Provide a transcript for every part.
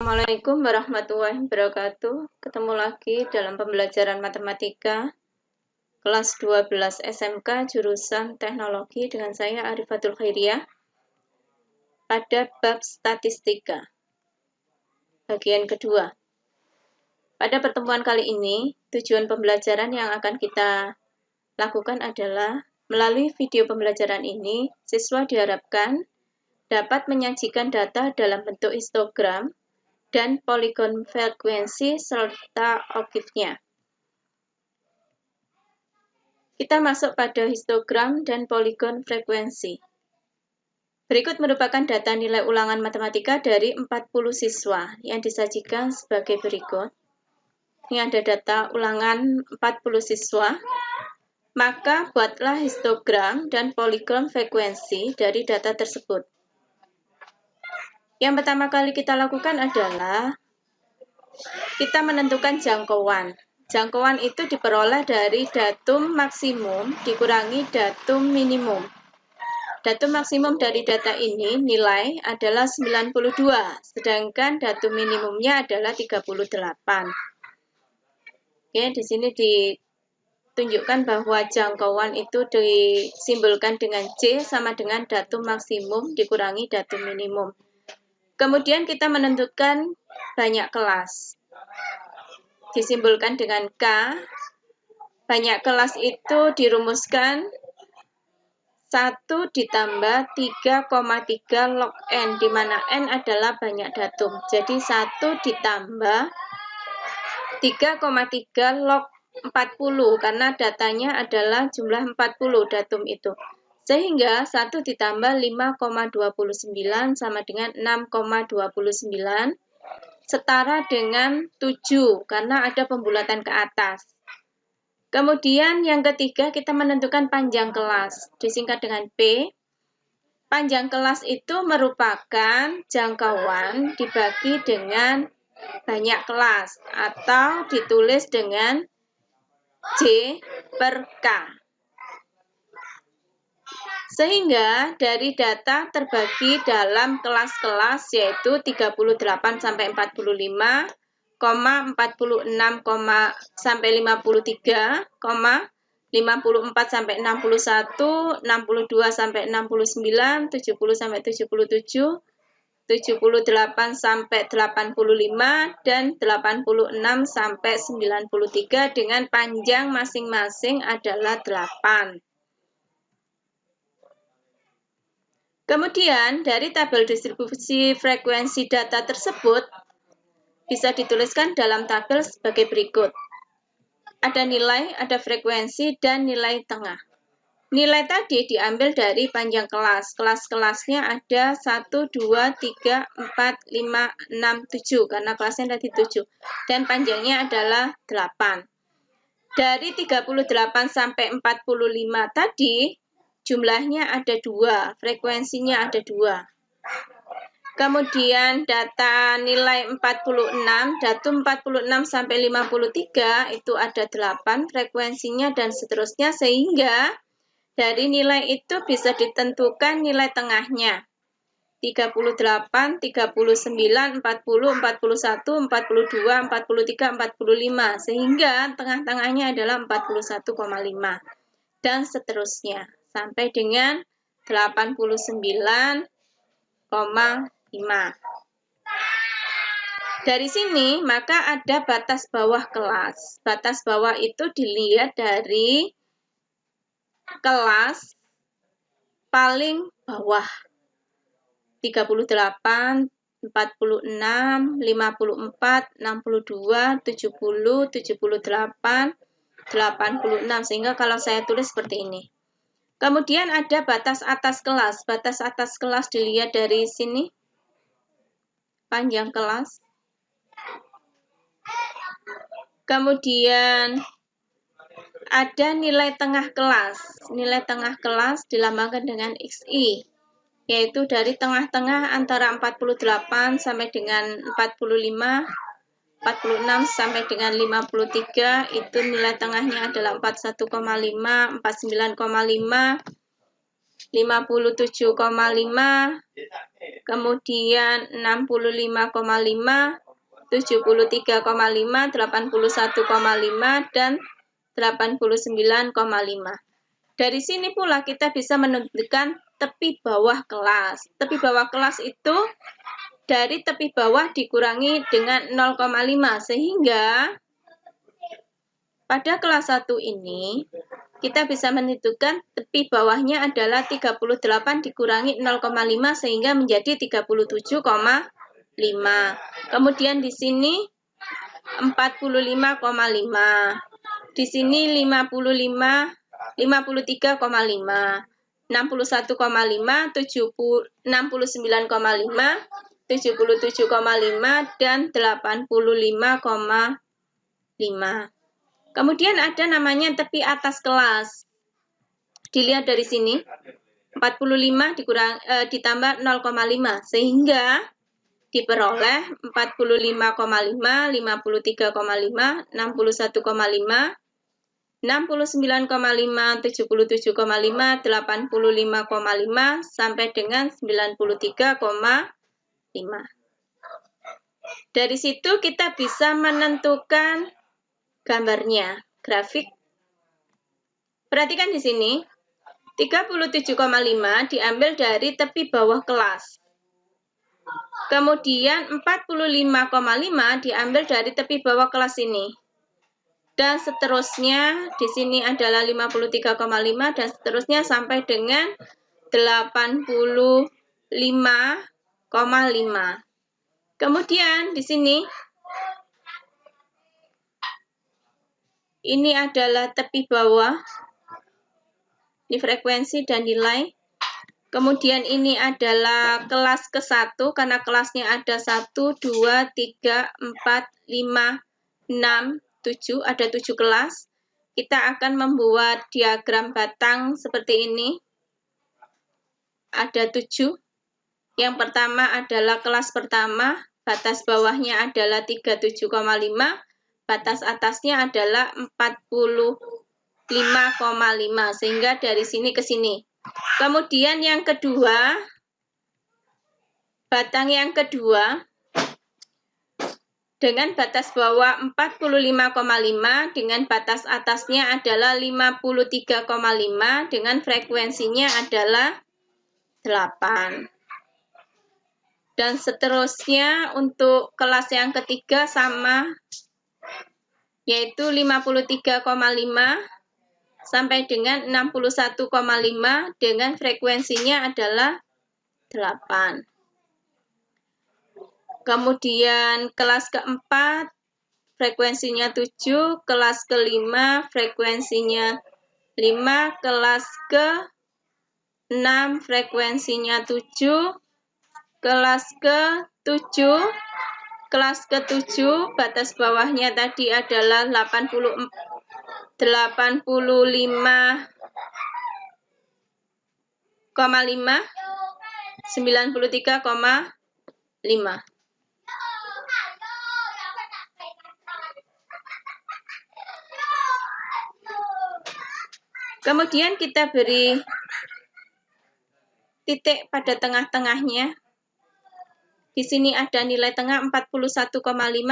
Assalamualaikum warahmatullahi wabarakatuh. Ketemu lagi dalam pembelajaran matematika kelas 12 SMK jurusan teknologi dengan saya Arifatul Khairiyah pada bab statistika. Bagian kedua. Pada pertemuan kali ini, tujuan pembelajaran yang akan kita lakukan adalah melalui video pembelajaran ini, siswa diharapkan dapat menyajikan data dalam bentuk histogram dan poligon frekuensi serta oktavnya. Kita masuk pada histogram dan poligon frekuensi. Berikut merupakan data nilai ulangan matematika dari 40 siswa yang disajikan sebagai berikut. Ini ada data ulangan 40 siswa. Maka buatlah histogram dan poligon frekuensi dari data tersebut. Yang pertama kali kita lakukan adalah kita menentukan jangkauan. Jangkauan itu diperoleh dari datum maksimum dikurangi datum minimum. Datum maksimum dari data ini nilai adalah 92, sedangkan datum minimumnya adalah 38. Oke, di sini ditunjukkan bahwa jangkauan itu disimbolkan dengan J sama dengan datum maksimum dikurangi datum minimum. Kemudian kita menentukan banyak kelas. Disimbolkan dengan K. Banyak kelas itu dirumuskan 1 ditambah 3,3 log N, di mana N adalah banyak datum. Jadi 1 ditambah 3,3 log 40, karena datanya adalah jumlah 40 datum itu. Sehingga 1 ditambah 5,29 sama dengan 6,29 setara dengan 7 karena ada pembulatan ke atas. Kemudian yang ketiga kita menentukan panjang kelas, disingkat dengan P. Panjang kelas itu merupakan jangkauan dibagi dengan banyak kelas atau ditulis dengan J per K. Sehingga dari data terbagi dalam kelas-kelas yaitu 38 sampai 45, 46 sampai 53, 54 sampai 61, 62 sampai 69, 70 sampai 77, 78 sampai 85, dan 86 sampai 93 dengan panjang masing-masing adalah 8. Kemudian, dari tabel distribusi frekuensi data tersebut bisa dituliskan dalam tabel sebagai berikut. Ada nilai, ada frekuensi, dan nilai tengah. Nilai tadi diambil dari panjang kelas. Kelas-kelasnya ada 1, 2, 3, 4, 5, 6, 7, karena kelasnya tadi 7. Dan panjangnya adalah 8. Dari 38 sampai 45 tadi, jumlahnya ada 2, frekuensinya ada 2. Kemudian data nilai 46, datum 46 sampai 53 itu ada 8 frekuensinya dan seterusnya, sehingga dari nilai itu bisa ditentukan nilai tengahnya. 38, 39, 40, 41, 42, 43, 45, sehingga tengah-tengahnya adalah 41,5 dan seterusnya sampai dengan 89,5. Dari sini maka ada batas bawah kelas. Batas bawah itu dilihat dari kelas paling bawah. 38, 46, 54, 62, 70, 78, 86, sehingga kalau saya tulis seperti ini. Kemudian ada batas atas kelas. Batas atas kelas dilihat dari sini. Panjang kelas. Kemudian ada nilai tengah kelas. Nilai tengah kelas dilambangkan dengan XI, yaitu dari tengah-tengah antara 48 sampai dengan 45, 46 sampai dengan 53, itu nilai tengahnya adalah 41,5, 49,5, 57,5, kemudian 65,5, 73,5, 81,5, dan 89,5. Dari sini pula kita bisa menentukan tepi bawah kelas. Tepi bawah kelas itu dari tepi bawah dikurangi dengan 0,5, sehingga pada kelas 1 ini kita bisa menentukan tepi bawahnya adalah 38 dikurangi 0,5 sehingga menjadi 37,5. Kemudian di sini 45,5. Di sini 55, 53,5, 61,5, 69,5, 77,5, dan 85,5. Kemudian ada namanya tepi atas kelas. Dilihat dari sini, 45 ditambah 0,5 sehingga diperoleh 45,5, 53,5, 61,5, 69,5, 77,5, 85,5 sampai dengan 93,5. Dari situ kita bisa menentukan gambarnya, grafik. Perhatikan di sini, 37,5 diambil dari tepi bawah kelas. Kemudian 45,5 diambil dari tepi bawah kelas ini. Dan seterusnya di sini adalah 53,5 dan seterusnya sampai dengan 85,5. Kemudian di sini ini adalah tepi bawah. Ini frekuensi dan nilai. Kemudian ini adalah kelas ke-1 karena kelasnya ada 1, 2, 3, 4, 5, 6, 7, ada 7 kelas. Kita akan membuat diagram batang seperti ini. Ada 7. Yang pertama adalah kelas pertama, batas bawahnya adalah 37,5, batas atasnya adalah 45,5, sehingga dari sini ke sini. Kemudian yang kedua, batang yang kedua dengan batas bawah 45,5 dengan batas atasnya adalah 53,5 dengan frekuensinya adalah 8. Dan seterusnya untuk kelas yang ketiga sama, yaitu 53,5 sampai dengan 61,5 dengan frekuensinya adalah 8. Kemudian kelas keempat frekuensinya 7, kelas kelima frekuensinya 5, kelas ke-6 frekuensinya 7, kelas ke-7 batas bawahnya tadi adalah 85,5, 93,5. Kemudian kita beri titik pada tengah-tengahnya. Di sini ada nilai tengah 41,5,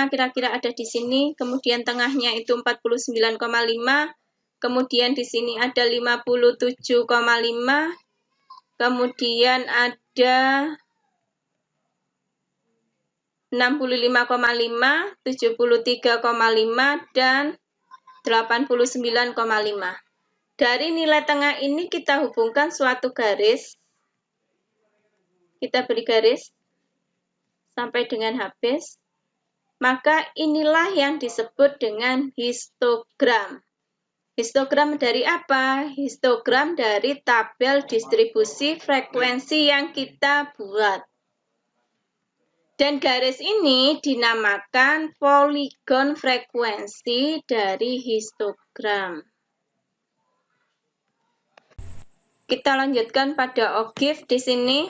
kira-kira ada di sini. Kemudian tengahnya itu 49,5. Kemudian di sini ada 57,5. Kemudian ada 65,5, 73,5, dan 89,5. Dari nilai tengah ini kita hubungkan suatu garis. Kita beri garis sampai dengan habis. Maka inilah yang disebut dengan histogram. Histogram dari apa? Histogram dari tabel distribusi frekuensi yang kita buat. Dan garis ini dinamakan poligon frekuensi dari histogram. Kita lanjutkan pada OGIF di sini.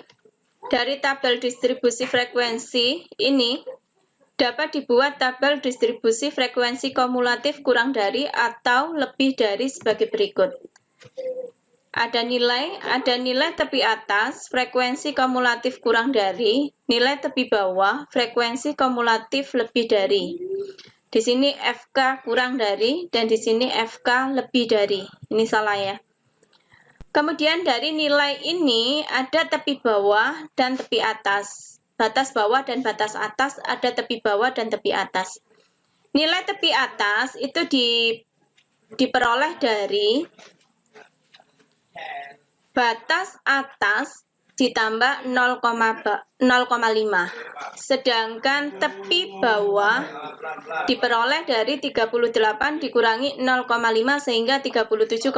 Dari tabel distribusi frekuensi ini dapat dibuat tabel distribusi frekuensi kumulatif kurang dari atau lebih dari sebagai berikut. ada nilai tepi atas, frekuensi kumulatif kurang dari, nilai tepi bawah, frekuensi kumulatif lebih dari. Di sini FK kurang dari, dan di sini FK lebih dari. Ini salah ya. Kemudian dari nilai ini ada tepi bawah dan tepi atas. Batas bawah dan batas atas, ada tepi bawah dan tepi atas. Nilai tepi atas itu diperoleh dari batas atas ditambah 0,5. Sedangkan tepi bawah diperoleh dari 38 dikurangi 0,5 sehingga 37,5.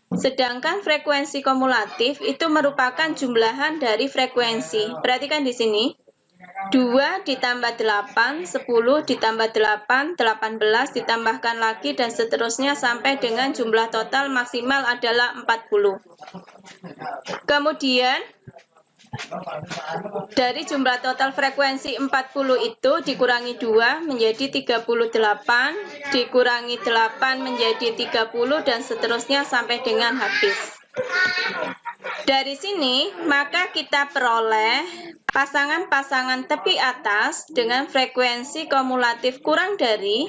Sedangkan frekuensi kumulatif itu merupakan jumlahan dari frekuensi. Perhatikan di sini. 2 ditambah 8, 10 ditambah 8, 18 ditambahkan lagi dan seterusnya sampai dengan jumlah total maksimal adalah 40. Kemudian dari jumlah total frekuensi 40 itu dikurangi 2 menjadi 38, dikurangi 8 menjadi 30 dan seterusnya sampai dengan habis. Dari sini maka kita peroleh pasangan-pasangan tepi atas dengan frekuensi kumulatif kurang dari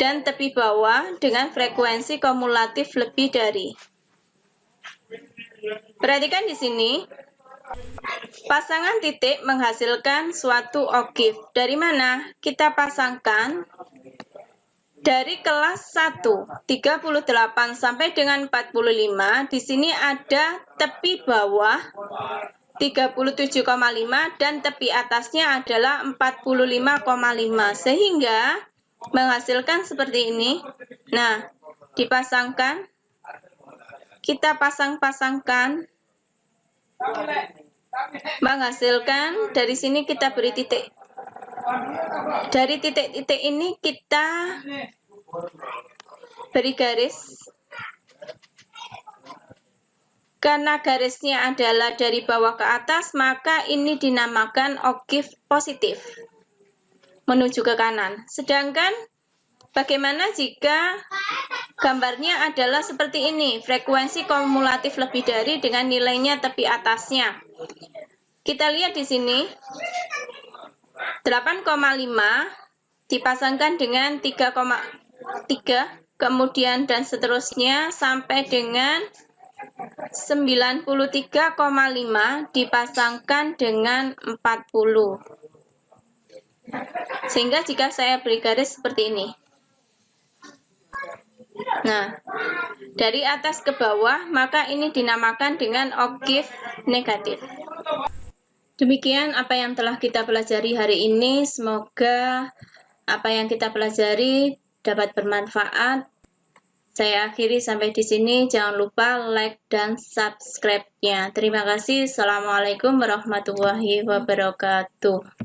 dan tepi bawah dengan frekuensi kumulatif lebih dari. Perhatikan di sini. Pasangan titik menghasilkan suatu oktave. Dari mana? Kita pasangkan dari kelas 1, 38 sampai dengan 45. Di sini ada tepi bawah 37,5 dan tepi atasnya adalah 45,5. Sehingga menghasilkan seperti ini. Nah, dipasangkan. Kita pasang-pasangkan. Menghasilkan dari sini kita beri titik. Dari titik-titik ini kita beri garis. Karena garisnya adalah dari bawah ke atas, maka ini dinamakan oktave positif menuju ke kanan. Sedangkan bagaimana jika gambarnya adalah seperti ini, frekuensi kumulatif lebih dari dengan nilainya tepi atasnya. Kita lihat di sini, 8,5 dipasangkan dengan 3,3, kemudian dan seterusnya sampai dengan 93,5 dipasangkan dengan 40. Sehingga jika saya beri garis seperti ini. Nah, dari atas ke bawah, maka ini dinamakan dengan oktave negatif. Demikian apa yang telah kita pelajari hari ini. Semoga apa yang kita pelajari dapat bermanfaat. Saya akhiri sampai di sini. Jangan lupa like dan subscribe-nya. Terima kasih. Assalamualaikum warahmatullahi wabarakatuh.